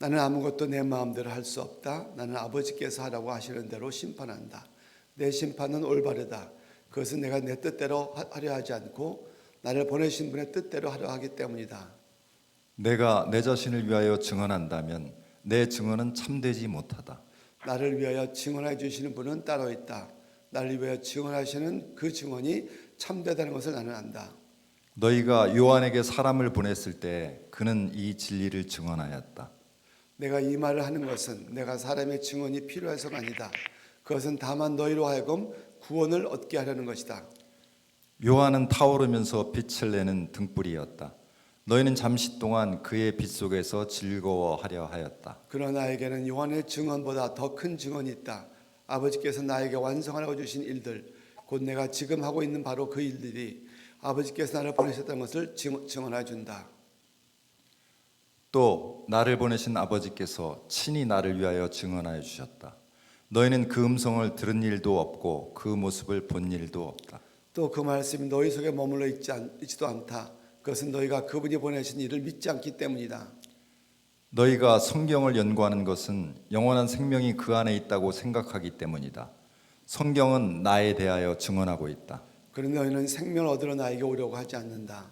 나는 아무것도 내 마음대로 할 수 없다. 나는 아버지께서 하라고 하시는 대로 심판한다. 내 심판은 올바르다. 그것은 내가 내 뜻대로 하려 하지 않고 나를 보내신 분의 뜻대로 하려 하기 때문이다. 내가 내 자신을 위하여 증언한다면 내 증언은 참되지 못하다. 나를 위하여 증언해 주시는 분은 따로 있다. 나를 위하여 증언하시는 그 증언이 참되다는 것을 나는 안다. 너희가 요한에게 사람을 보냈을 때 그는 이 진리를 증언하였다. 내가 이 말을 하는 것은 내가 사람의 증언이 필요해서가 아니다. 그것은 다만 너희로 하여금 구원을 얻게 하려는 것이다. 요한은 타오르면서 빛을 내는 등불이었다. 너희는 잠시 동안 그의 빛 속에서 즐거워하려 하였다. 그러나 나에게는 요한의 증언보다 더 큰 증언이 있다. 아버지께서 나에게 완성하라고 주신 일들, 곧 내가 지금 하고 있는 바로 그 일들이 아버지께서 나를 보내셨다는 것을 증언해 준다. 또 나를 보내신 아버지께서 친히 나를 위하여 증언하여 주셨다. 너희는 그 음성을 들은 일도 없고 그 모습을 본 일도 없다. 또 그 말씀이 너희 속에 머물러 있지도 않다. 그것은 너희가 그분이 보내신 일을 믿지 않기 때문이다. 너희가 성경을 연구하는 것은 영원한 생명이 그 안에 있다고 생각하기 때문이다. 성경은 나에 대하여 증언하고 있다. 그런데 너희는 생명을 얻으러 나에게 오려고 하지 않는다.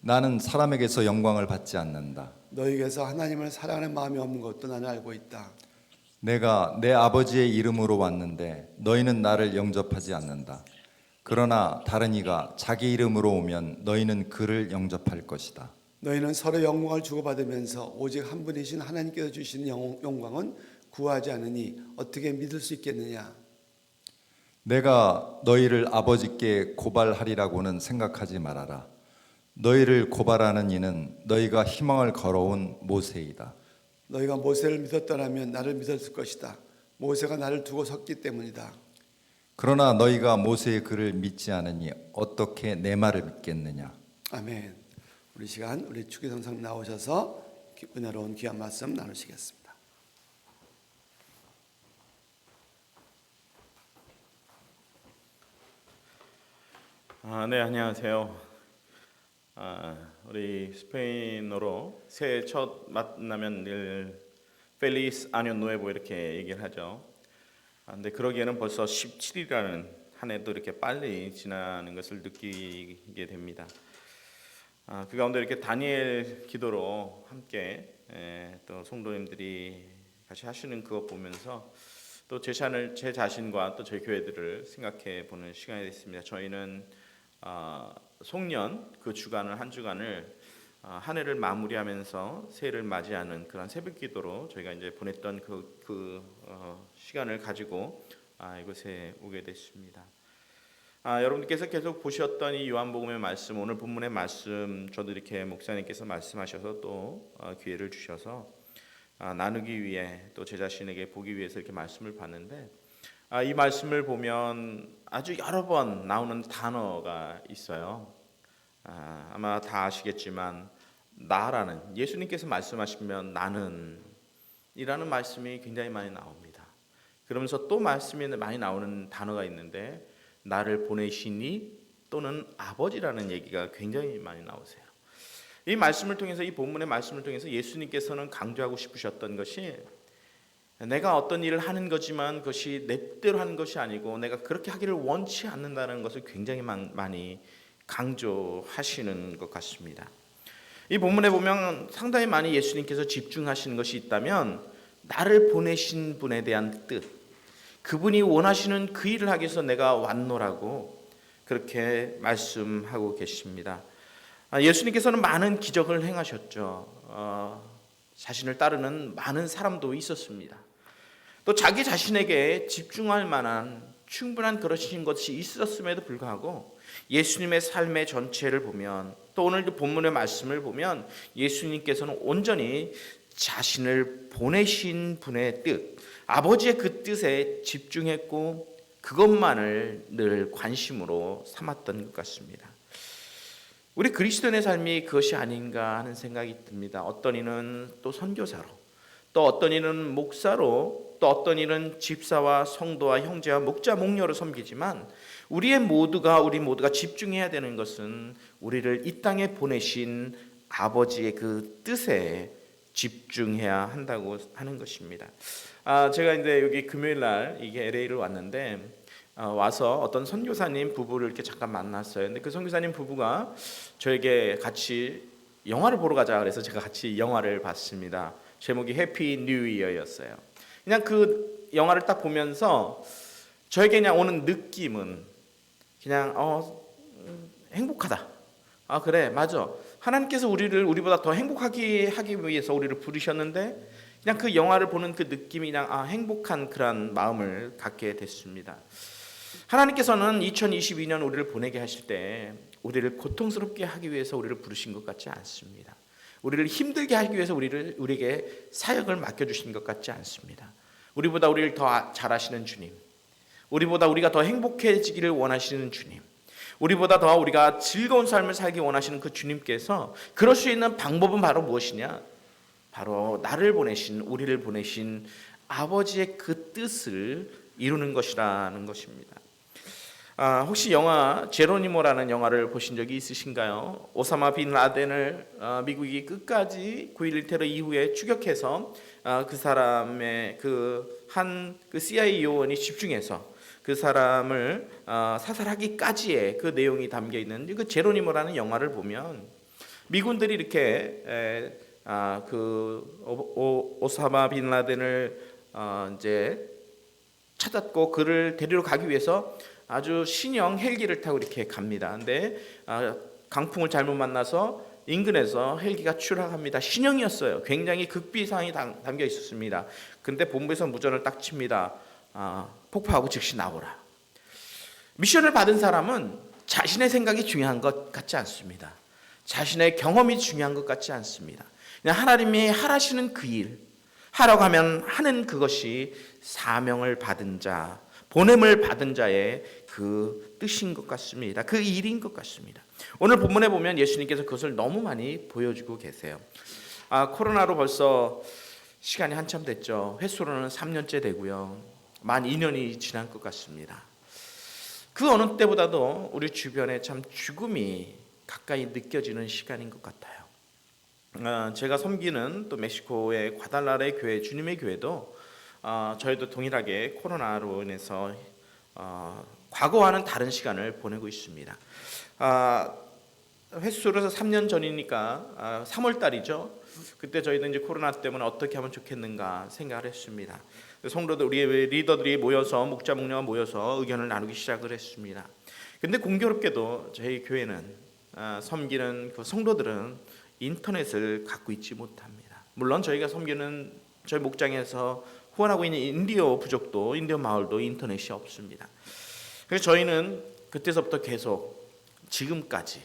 나는 사람에게서 영광을 받지 않는다. 너희에게서 하나님을 사랑하는 마음이 없는 것도 나는 알고 있다. 내가 내 아버지의 이름으로 왔는데 너희는 나를 영접하지 않는다. 그러나 다른 이가 자기 이름으로 오면 너희는 그를 영접할 것이다. 너희는 서로 영광을 주고받으면서 오직 한 분이신 하나님께서 주시는 영광은 구하지 않으니 어떻게 믿을 수 있겠느냐. 내가 너희를 아버지께 고발하리라고는 생각하지 말아라. 너희를 고발하는 이는 너희가 희망을 걸어온 모세이다. 너희가 모세를 믿었더라면 나를 믿었을 것이다. 모세가 나를 두고 섰기 때문이다. 그러나 너희가 모세의 글을 믿지 않으니 어떻게 내 말을 믿겠느냐. 아멘. 우리 시간 우리 주기성상 나오셔서 은혜로운 귀한 말씀 나누시겠습니다. 네, 안녕하세요. 우리 스페인어로 새해 첫 만나면 늘 펠리스 아뇨 누에보 이렇게 얘기를 하죠. 근데 그러기에는 벌써 17일이라는 한 해도 이렇게 빨리 지나는 것을 느끼게 됩니다. 그 가운데 이렇게 다니엘 기도로 함께 또 성도님들이 같이 하시는 그것 보면서 또 제 자신과 또 저희 교회들을 생각해 보는 시간이 됐습니다. 저희는 송년 그 주간을 한 주간을 한 해를 마무리하면서 새해를 맞이하는 그런 새벽기도로 저희가 이제 보냈던 그 시간을 가지고 이곳에 오게 됐습니다. 여러분께서 계속 보셨던 이 요한복음의 말씀, 오늘 본문의 말씀, 저도 이렇게 목사님께서 말씀하셔서 또 기회를 주셔서 나누기 위해 또 제 자신에게 보기 위해서 이렇게 말씀을 봤는데, 이 말씀을 보면 아주 여러 번 나오는 단어가 있어요. 아마 다 아시겠지만 나라는, 예수님께서 말씀하시면 나는 이라는 말씀이 굉장히 많이 나옵니다. 그러면서 또 말씀이 많이 나오는 단어가 있는데 나를 보내시니 또는 아버지라는 얘기가 굉장히 많이 나오세요. 이 말씀을 통해서, 이 본문의 말씀을 통해서 예수님께서는 강조하고 싶으셨던 것이 내가 어떤 일을 하는 거지만 그것이 내 뜻대로 하는 것이 아니고 내가 그렇게 하기를 원치 않는다는 것을 굉장히 많이 강조하시는 것 같습니다. 이 본문에 보면 상당히 많이 예수님께서 집중하시는 것이 있다면 나를 보내신 분에 대한 뜻, 그분이 원하시는 그 일을 하기 위해서 내가 왔노라고 그렇게 말씀하고 계십니다. 예수님께서는 많은 기적을 행하셨죠. 자신을 따르는 많은 사람도 있었습니다. 또 자기 자신에게 집중할 만한 충분한 그러신 것이 있었음에도 불구하고 예수님의 삶의 전체를 보면, 또 오늘 본문의 말씀을 보면 예수님께서는 온전히 자신을 보내신 분의 뜻, 아버지의 그 뜻에 집중했고 그것만을 늘 관심으로 삼았던 것 같습니다. 우리 그리스도인의 삶이 그것이 아닌가 하는 생각이 듭니다. 어떤 이는 또 선교사로, 또 어떤 이는 목사로, 또 어떤 이는 집사와 성도와 형제와 목자 목녀로 섬기지만 우리 모두가 집중해야 되는 것은 우리를 이 땅에 보내신 아버지의 그 뜻에 집중해야 한다고 하는 것입니다. 제가 이제 여기 금요일 날 이게 LA를 왔는데 와서 어떤 선교사님 부부를 이렇게 잠깐 만났어요. 근데 그 선교사님 부부가 저에게 같이 영화를 보러 가자 그래서 제가 같이 영화를 봤습니다. 제목이 해피 뉴 이어였어요. 그냥 그 영화를 딱 보면서 저에게 그냥 오는 느낌은 그냥 행복하다. 그래 맞아. 하나님께서 우리보다 더 행복하게 하기 위해서 우리를 부르셨는데 그냥 그 영화를 보는 그 느낌이 그냥 행복한 그런 마음을 갖게 됐습니다. 하나님께서는 2022년 우리를 보내게 하실 때 우리를 고통스럽게 하기 위해서 우리를 부르신 것 같지 않습니다. 우리를 힘들게 하기 위해서 우리에게 사역을 맡겨주신 것 같지 않습니다. 우리보다 우리를 더 잘 아시는 주님, 우리보다 우리가 더 행복해지기를 원하시는 주님, 우리보다 더 우리가 즐거운 삶을 살기 원하시는 그 주님께서 그럴 수 있는 방법은 바로 무엇이냐? 바로 우리를 보내신 아버지의 그 뜻을 이루는 것이라는 것입니다. 혹시 영화 제로니모라는 영화를 보신 적이 있으신가요? 오사마 빈 라덴을 미국이 끝까지 9.11 테러 이후에 추격해서 그 사람의 그 CIA 요원이 집중해서 그 사람을 사살하기까지의 그 내용이 담겨 있는 그 제로니모라는 영화를 보면 미군들이 이렇게 오사마 빈 라덴을 이제 찾았고 그를 데리러 가기 위해서 아주 신형 헬기를 타고 이렇게 갑니다. 근데 강풍을 잘못 만나서 인근에서 헬기가 추락합니다. 신형이었어요. 굉장히 극비 상황이 담겨 있었습니다. 근데 본부에서 무전을 딱 칩니다. 폭파하고 즉시 나오라. 미션을 받은 사람은 자신의 생각이 중요한 것 같지 않습니다. 자신의 경험이 중요한 것 같지 않습니다. 그냥 하나님이 하라시는 그 일, 하라고 하면 하는 그것이 사명을 받은 자, 보냄을 받은 자의 그 뜻인 것 같습니다. 그 일인 것 같습니다. 오늘 본문에 보면 예수님께서 그것을 너무 많이 보여주고 계세요. 코로나로 벌써 시간이 한참 됐죠. 횟수로는 3년째 되고요. 만 2년이 지난 것 같습니다. 그 어느 때보다도 우리 주변에 참 죽음이 가까이 느껴지는 시간인 것 같아요. 제가 섬기는 또 멕시코의 과달라라의 교회, 주님의 교회도 저희도 동일하게 코로나로 인해서 과거와는 다른 시간을 보내고 있습니다. 횟수로서 3년 전이니까 3월 달이죠. 그때 저희도 이제 코로나 때문에 어떻게 하면 좋겠는가 생각을 했습니다. 성도들, 우리의 리더들이 모여서 목자 목녀가 모여서 의견을 나누기 시작을 했습니다. 근데 공교롭게도 저희 교회는 섬기는 그 성도들은 인터넷을 갖고 있지 못합니다. 물론 저희가 섬기는 저희 목장에서 후원하고 있는 인디어 부족도, 인디어 마을도 인터넷이 없습니다. 그래서 저희는 그때서부터 계속 지금까지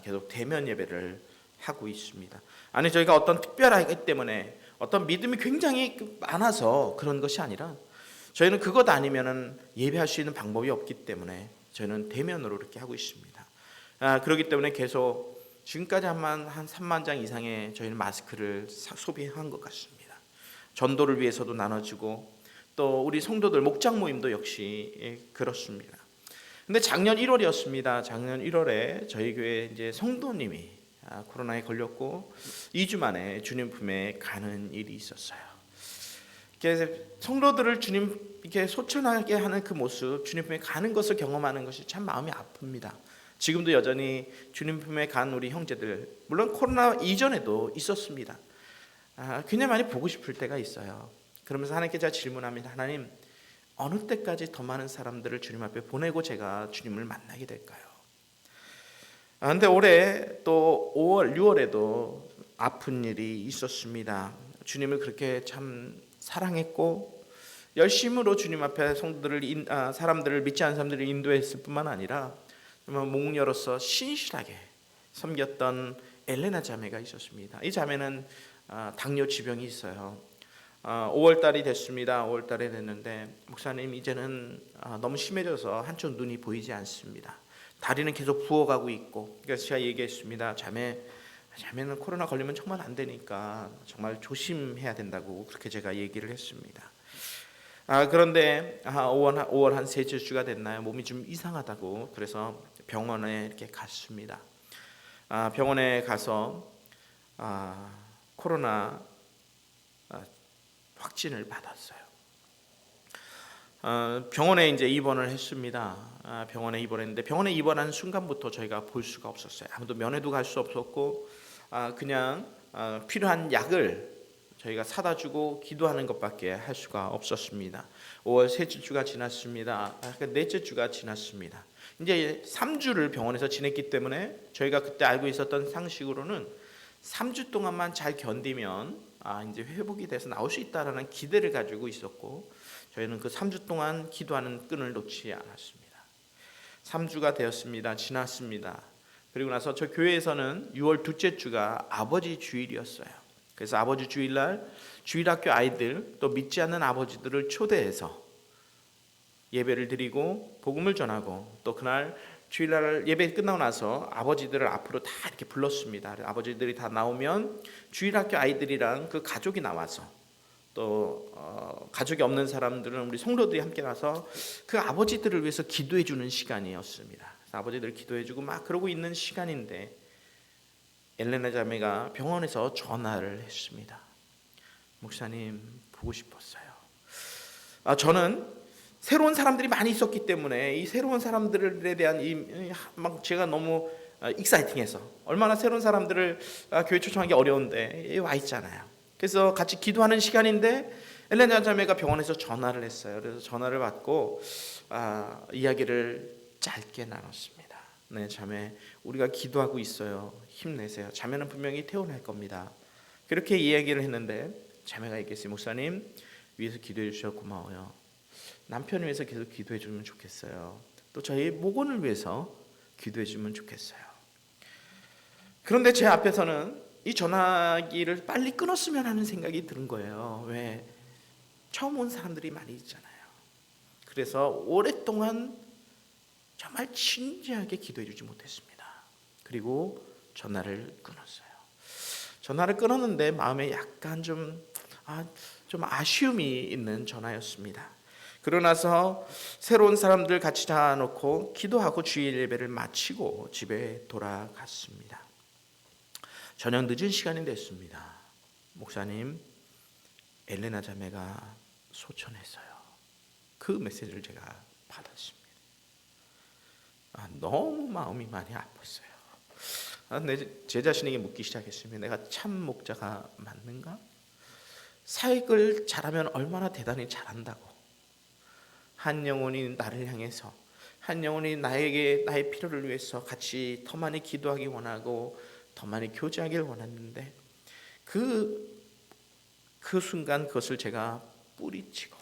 계속 대면 예배를 하고 있습니다. 아니 저희가 어떤 특별하기 때문에 어떤 믿음이 굉장히 많아서 그런 것이 아니라 저희는 그것 아니면은 예배할 수 있는 방법이 없기 때문에 저희는 대면으로 이렇게 하고 있습니다. 그렇기 때문에 계속 지금까지 한 3만 장 이상의 저희는 마스크를 소비한 것 같습니다. 전도를 위해서도 나눠주고 또 우리 성도들 목장 모임도 역시 그렇습니다. 근데 작년 1월이었습니다. 작년 1월에 저희 교회 이제 성도님이 코로나에 걸렸고 2주 만에 주님 품에 가는 일이 있었어요. 그래서 성도들을 주님 이렇게 소천하게 하는 그 모습, 주님 품에 가는 것을 경험하는 것이 참 마음이 아픕니다. 지금도 여전히 주님 품에 간 우리 형제들, 물론 코로나 이전에도 있었습니다. 굉장히 많이 보고 싶을 때가 있어요. 그러면서 하나님께 제가 질문합니다. 하나님, 어느 때까지 더 많은 사람들을 주님 앞에 보내고 제가 주님을 만나게 될까요? 그런데 올해 또 5월, 6월에도 아픈 일이 있었습니다. 주님을 그렇게 참 사랑했고 열심으로 주님 앞에 사람들을 믿지 않는 사람들을 인도했을 뿐만 아니라 목녀로서 신실하게 섬겼던 엘레나 자매가 있었습니다. 이 자매는 당뇨 지병이 있어요. 5월 달이 됐습니다. 5월 달에 됐는데 목사님 이제는 너무 심해져서 한쪽 눈이 보이지 않습니다. 다리는 계속 부어가고 있고, 그래서 제가 얘기했습니다. 자매는 코로나 걸리면 정말 안 되니까 정말 조심해야 된다고 그렇게 제가 얘기를 했습니다. 그런데 5월 한 셋째 주가 됐나요? 몸이 좀 이상하다고 그래서 병원에 이렇게 갔습니다. 병원에 가서 코로나 확진을 받았어요. 병원에 이제 입원을 했습니다. 병원에 입원했는데 병원에 입원한 순간부터 저희가 볼 수가 없었어요. 아무도 면회도 갈 수 없었고 그냥 필요한 약을 저희가 사다 주고 기도하는 것밖에 할 수가 없었습니다. 5월 셋째 주가 지났습니다. 넷째 주가 지났습니다. 이제 3주를 병원에서 지냈기 때문에 저희가 그때 알고 있었던 상식으로는 3주 동안만 잘 견디면 이제 회복이 돼서 나올 수 있다라는 기대를 가지고 있었고 저희는 그 3주 동안 기도하는 끈을 놓지 않았습니다. 3주가 되었습니다. 지났습니다. 그리고 나서 저 교회에서는 6월 둘째 주가 아버지 주일이었어요. 그래서 아버지 주일날 주일학교 아이들 또 믿지 않는 아버지들을 초대해서 예배를 드리고 복음을 전하고 또 그날 주일날 예배 끝나고 나서 아버지들을 앞으로 다 이렇게 불렀습니다. 아버지들이 다 나오면 주일학교 아이들이랑 그 가족이 나와서 또 가족이 없는 사람들은 우리 성도들이 함께 나서 그 아버지들을 위해서 기도해 주는 시간이었습니다. 그래서 아버지들 기도해 주고 막 그러고 있는 시간인데 엘레나 자매가 병원에서 전화를 했습니다. 목사님 보고 싶었어요. 저는 새로운 사람들이 많이 있었기 때문에 이 새로운 사람들에 대한 막 제가 너무 익사이팅해서 얼마나 새로운 사람들을 교회 초청하기 어려운데 와 있잖아요. 그래서 같이 기도하는 시간인데 엘레나 자매가 병원에서 전화를 했어요. 그래서 전화를 받고 이야기를 짧게 나눴습니다. 네, 자매 우리가 기도하고 있어요. 힘내세요. 자매는 분명히 퇴원할 겁니다. 그렇게 이야기를 했는데 자매가 얘기했어요. 목사님 위해서 기도해 주셔서 고마워요. 남편을 위해서 계속 기도해 주면 좋겠어요. 또 저희 목원을 위해서 기도해 주면 좋겠어요. 그런데 제 앞에서는 이 전화기를 빨리 끊었으면 하는 생각이 드는 거예요. 왜? 처음 온 사람들이 많이 있잖아요. 그래서 오랫동안 정말 진지하게 기도해 주지 못했습니다. 그리고 전화를 끊었어요. 전화를 끊었는데 마음에 약간 좀 아쉬움이 있는 전화였습니다. 그러고 나서 새로운 사람들 같이 자놓고 기도하고 주일 예배를 마치고 집에 돌아갔습니다. 저녁 늦은 시간이 됐습니다. 목사님, 엘레나 자매가 소천했어요. 그 메시지를 제가 받았습니다. 너무 마음이 많이 아팠어요. 제 자신에게 묻기 시작했습니다. 내가 참 목자가 맞는가? 사역을 잘하면 얼마나 대단히 잘한다고. 한 영혼이 나를 향해서, 한 영혼이 나에게 나의 필요를 위해서 같이 더 많이 기도하기 원하고 더 많이 교제하길 원했는데 그 순간 그것을 제가 뿌리치고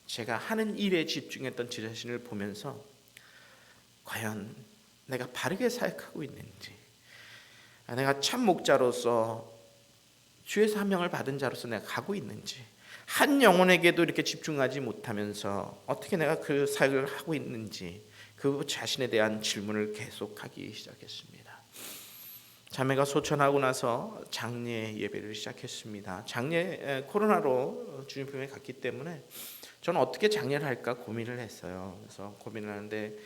제가 하는 일에 집중했던 제 자신을 보면서 과연 내가 바르게 사역하고 있는지, 내가 참 목자로서 주의 사명을 받은 자로서 내가 가고 있는지, 한 영혼에게도 이렇게 집중하지 못하면서 어떻게 내가 그 사역을 하고 있는지 그 자신에 대한 질문을 계속하기 시작했습니다. 자매가 소천하고 나서 장례 예배를 시작했습니다. 장례 코로나로 주님 품에 갔기 때문에 저는 어떻게 장례를 할까 고민을 했어요. 그래서 고민을 하는데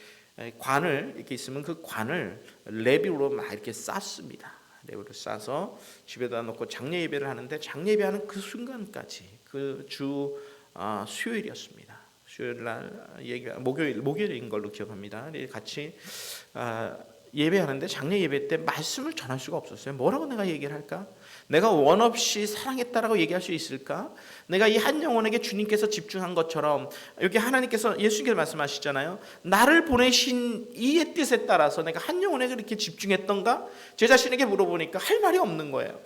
관을 이렇게 있으면 그 관을 레비로 막 이렇게 쌌습니다. 레비로 싸서 집에다 놓고 장례 예배를 하는데 장례 예배하는 그 순간까지 그 주 수요일이었습니다. 수요일 날 목요일인 걸로 기억합니다. 같이 예배하는데 장례 예배 때 말씀을 전할 수가 없었어요. 뭐라고 내가 얘기를 할까? 내가 원 없이 사랑했다라고 얘기할 수 있을까? 내가 이 한 영혼에게 주님께서 집중한 것처럼 여기 하나님께서 예수님께서 말씀하시잖아요. 나를 보내신 이의 뜻에 따라서 내가 한 영혼에게 그렇게 집중했던가? 제 자신에게 물어보니까 할 말이 없는 거예요.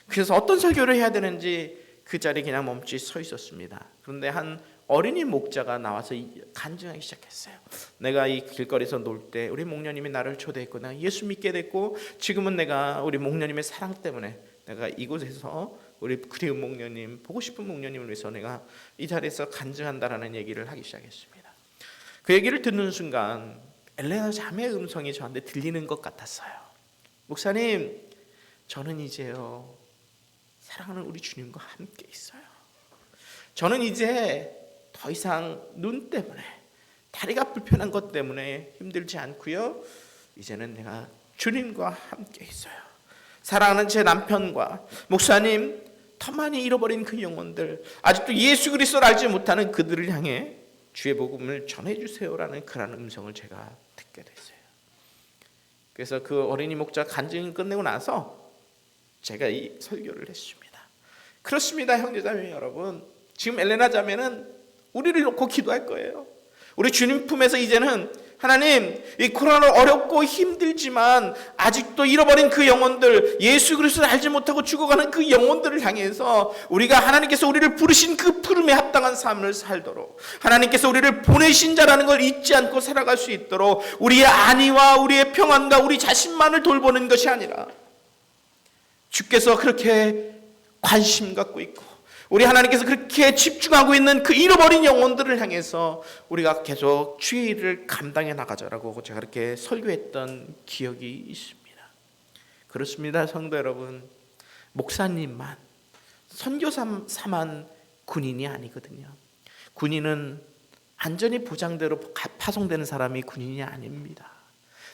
그래서 어떤 설교를 해야 되는지 그 자리에 그냥 멈칫 서 있었습니다. 그런데 한 어린이 목자가 나와서 간증하기 시작했어요. 내가 이 길거리에서 놀 때 우리 목녀님이 나를 초대했고 내가 예수 믿게 됐고 지금은 내가 우리 목녀님의 사랑 때문에 내가 이곳에서 우리 그리운 목녀님, 보고 싶은 목녀님을 위해서 내가 이 자리에서 간증한다라는 얘기를 하기 시작했습니다. 그 얘기를 듣는 순간 엘레나 자매의 음성이 저한테 들리는 것 같았어요. 목사님, 저는 이제요 사랑하는 우리 주님과 함께 있어요. 저는 이제 더 이상 눈 때문에 다리가 불편한 것 때문에 힘들지 않고요. 이제는 내가 주님과 함께 있어요. 사랑하는 제 남편과 목사님, 더 많이 잃어버린 그 영혼들, 아직도 예수 그리스도를 알지 못하는 그들을 향해 주의 복음을 전해주세요라는 그런 음성을 제가 듣게 됐어요. 그래서 그 어린이 목자 간증을 끝내고 나서 제가 이 설교를 했습니다. 그렇습니다, 형제자매 여러분. 지금 엘레나 자매는 우리를 놓고 기도할 거예요. 우리 주님 품에서 이제는 하나님, 이 코로나로 어렵고 힘들지만 아직도 잃어버린 그 영혼들, 예수 그리스도를 알지 못하고 죽어가는 그 영혼들을 향해서 우리가 하나님께서 우리를 부르신 그 푸름에 합당한 삶을 살도록, 하나님께서 우리를 보내신 자라는 걸 잊지 않고 살아갈 수 있도록 우리의 안위와 우리의 평안과 우리 자신만을 돌보는 것이 아니라 주께서 그렇게 관심 갖고 있고 우리 하나님께서 그렇게 집중하고 있는 그 잃어버린 영혼들을 향해서 우리가 계속 주의 일을 감당해 나가자라고 제가 그렇게 설교했던 기억이 있습니다. 그렇습니다, 성도 여러분. 목사님만, 선교사만 군인이 아니거든요. 군인은 안전이 보장대로 파송되는 사람이 군인이 아닙니다.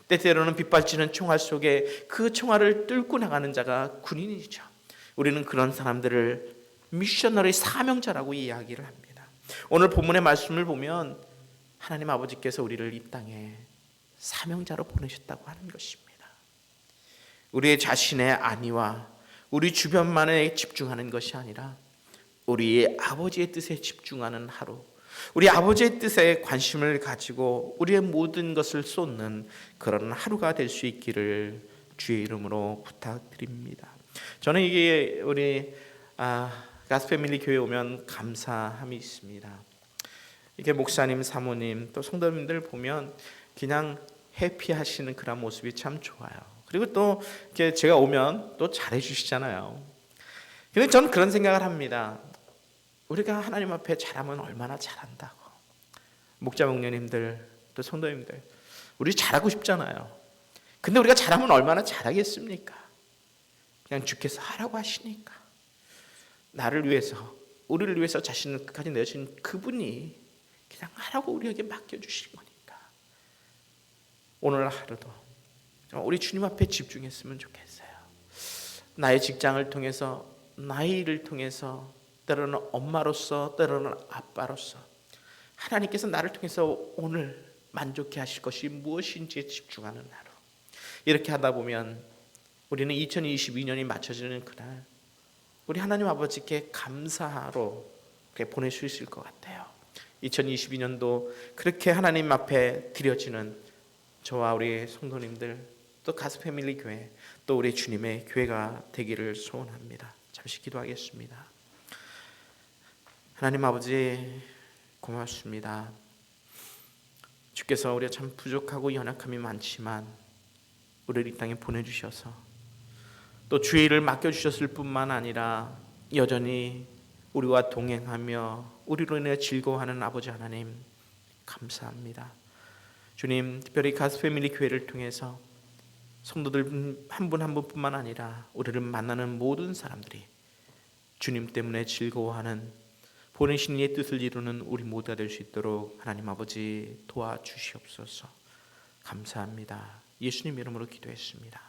때때로는 빗발치는 총알 속에 그 총알을 뚫고 나가는 자가 군인이죠. 우리는 그런 사람들을 미셔너리 사명자라고 이야기를 합니다. 오늘 본문의 말씀을 보면 하나님 아버지께서 우리를 이 땅에 사명자로 보내셨다고 하는 것입니다. 우리의 자신의 안위와 우리 주변만에 집중하는 것이 아니라 우리의 아버지의 뜻에 집중하는 하루, 우리 아버지의 뜻에 관심을 가지고 우리의 모든 것을 쏟는 그런 하루가 될 수 있기를 주의 이름으로 부탁드립니다. 저는 이게 우리 가스패밀리 교회 오면 감사함이 있습니다. 이렇게 목사님, 사모님, 또 성도님들 보면 그냥 해피하시는 그런 모습이 참 좋아요. 그리고 또 이렇게 제가 오면 또 잘해주시잖아요. 근데 저는 그런 생각을 합니다. 우리가 하나님 앞에 잘하면 얼마나 잘한다고. 목자 목녀님들, 또 성도님들, 우리 잘하고 싶잖아요. 근데 우리가 잘하면 얼마나 잘하겠습니까? 그냥 주께서 하라고 하시니까. 나를 위해서, 우리를 위해서 자신을 끝까지 내신 그분이 그냥 하라고 우리에게 맡겨주신 거니까 오늘 하루도 우리 주님 앞에 집중했으면 좋겠어요. 나의 직장을 통해서, 나의 일을 통해서, 때로는 엄마로서, 때로는 아빠로서 하나님께서 나를 통해서 오늘 만족해 하실 것이 무엇인지에 집중하는 하루. 이렇게 하다 보면 우리는 2022년이 맞춰지는 그날 우리 하나님 아버지께 감사하러 보낼 수 있을 것 같아요. 2022년도 그렇게 하나님 앞에 드려지는 저와 우리 성도님들, 또 가스패밀리 교회, 또 우리 주님의 교회가 되기를 소원합니다. 잠시 기도하겠습니다. 하나님 아버지 고맙습니다. 주께서 우리가 참 부족하고 연약함이 많지만 우리를 이 땅에 보내주셔서 또 주의 일을 맡겨주셨을 뿐만 아니라 여전히 우리와 동행하며 우리로 인해 즐거워하는 아버지 하나님 감사합니다. 주님, 특별히 가스패밀리 교회를 통해서 성도들 한 분 한 분뿐만 아니라 우리를 만나는 모든 사람들이 주님 때문에 즐거워하는 보내신 이의 뜻을 이루는 우리 모두가 될 수 있도록 하나님 아버지 도와주시옵소서. 감사합니다. 예수님 이름으로 기도했습니다.